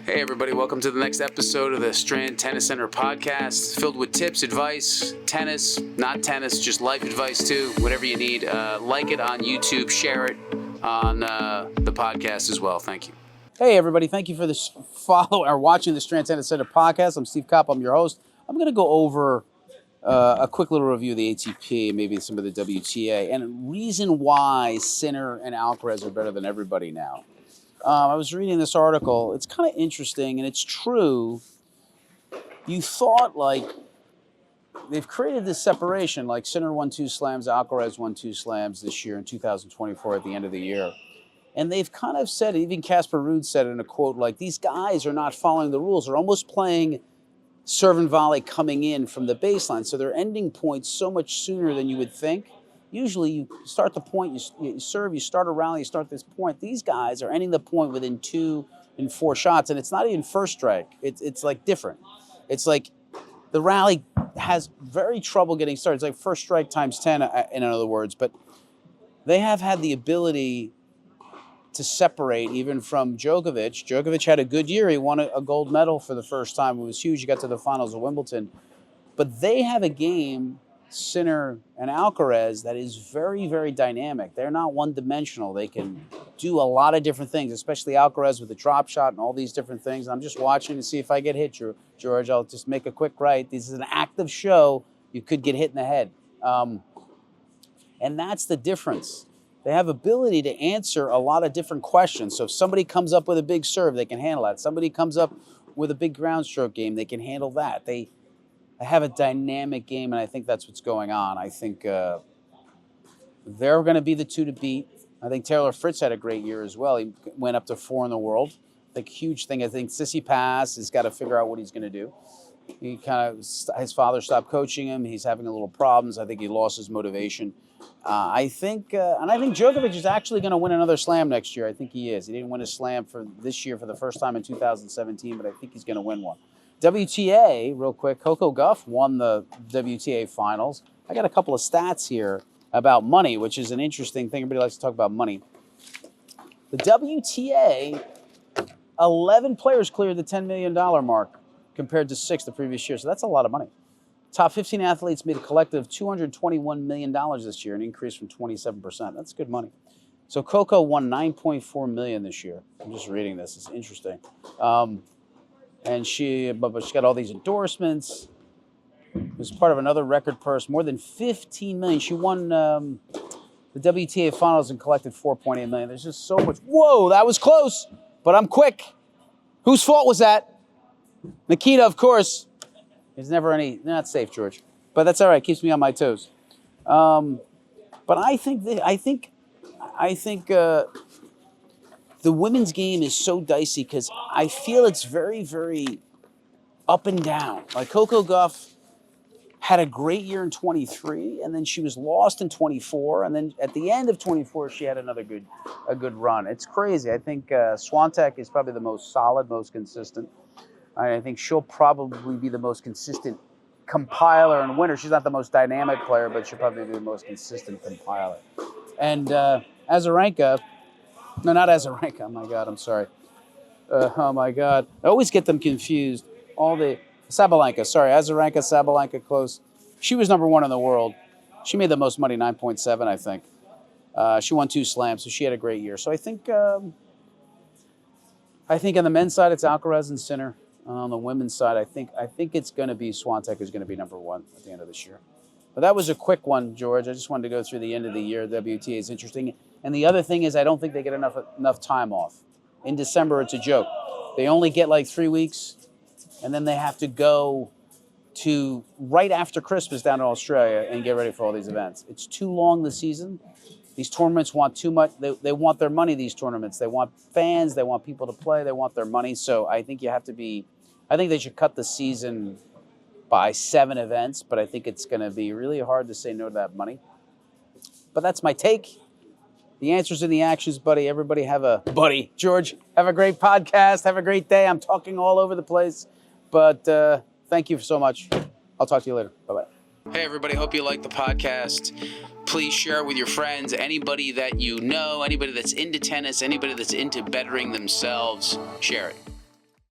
Hey everybody, welcome to the next episode of the Strand Tennis Center podcast, filled with tips, advice, tennis, not tennis, just life advice too, whatever you need. Like it on YouTube, share it on the podcast as well. Thank you. Hey everybody, thank you for this watching the Strand Tennis Center podcast. I'm Steve Kopp, I'm your host. I'm going to go over a quick little review of the ATP, maybe some of the WTA, and a reason why Sinner and Alcaraz are better than everybody now. I was reading this article. It's kind of interesting, and it's true. You thought, like, they've created this separation, like Sinner won 2 slams, Alcaraz won 2 slams this year in 2024 at the end of the year. And they've kind of said, even Casper Ruud said in a quote, like, these guys are not following the rules. They're almost playing serve and volley coming in from the baseline. So they're ending points so much sooner than you would think. Usually you start the point, you serve, you start a rally, you start this point. These guys are ending the point within 2 and 4 shots, and it's not even first strike. It's like different. It's like the rally has very trouble getting started. It's like first strike times 10, in other words. But they have had the ability to separate even from Djokovic. Djokovic had a good year. He won a gold medal for the first time. It was huge. He got to the finals of Wimbledon. But they have a game, Sinner and Alcaraz, that is very, very dynamic. They're not one-dimensional. They can do a lot of different things, especially Alcaraz with the drop shot and all these different things. I'm just watching to see if I get hit, George. I'll just make a quick right. This is an active show. You could get hit in the head. And that's the difference. They have ability to answer a lot of different questions. So if somebody comes up with a big serve, they can handle that. Somebody comes up with a big ground stroke game, they can handle that. They have a dynamic game, and I think that's what's going on. I think they're going to be the two to beat. I think Taylor Fritz had a great year as well. He went up to 4 in the world. I think huge thing. I think Tsitsipas has got to figure out what he's going to do. He his father stopped coaching him. He's having a little problems. I think he lost his motivation. I think Djokovic is actually going to win another slam next year. I think he is. He didn't win a slam for this year for the first time in 2017, but I think he's going to win one. WTA, real quick, Coco Gauff won the WTA finals. I got a couple of stats here about money, which is an interesting thing. Everybody likes to talk about money. The WTA, 11 players cleared the $10 million mark compared to 6 the previous year, so that's a lot of money. Top 15 athletes made a collective of $221 million this year, an increase from 27%. That's good money. So Coco won $9.4 million this year. I'm just reading this. It's interesting. And she got all these endorsements. It was part of another record purse, more than $15 million. She won the WTA finals and collected $4.8 million. There's just so much. Whoa, that was close, but I'm quick. Whose fault was that? Nikita, of course. There's never any. Not safe, George, but that's all right. Keeps me on my toes. But I think the women's game is so dicey because I feel it's very, very up and down. Like Coco Gauff had a great year in 23, and then she was lost in 24, and then at the end of 24, she had a good run. It's crazy. I think Swiatek is probably the most solid, most consistent. I think she'll probably be the most consistent compiler and winner. She's not the most dynamic player, but she'll probably be the most consistent compiler. And Azarenka. No, not Azarenka. Oh, my God. I'm sorry. Oh, my God. I always get them confused. Sabalenka. Sorry. Azarenka, Sabalenka, close. She was number 1 in the world. She made the most money, 9.7, I think. She won 2 slams, so she had a great year. So I think on the men's side, it's Alcaraz and Sinner. On the women's side, I think it's going to be Swiatek is going to be number 1 at the end of this year. But that was a quick one, George. I just wanted to go through the end of the year. WTA is interesting. And the other thing is I don't think they get enough time off. In December, it's a joke. They only get like 3 weeks, and then they have to go to right after Christmas down to Australia and get ready for all these events. It's too long the season. These tournaments want too much. They want their money, these tournaments. They want fans. They want people to play. They want their money. So I think I think they should cut the season by 7 events, but I think it's going to be really hard to say no to that money. But that's my take. The answers in the actions, buddy. Everybody George, have a great podcast. Have a great day. I'm talking all over the place, but thank you so much. I'll talk to you later. Bye-bye. Hey, everybody. Hope you like the podcast. Please share it with your friends, anybody that you know, anybody that's into tennis, anybody that's into bettering themselves. Share it.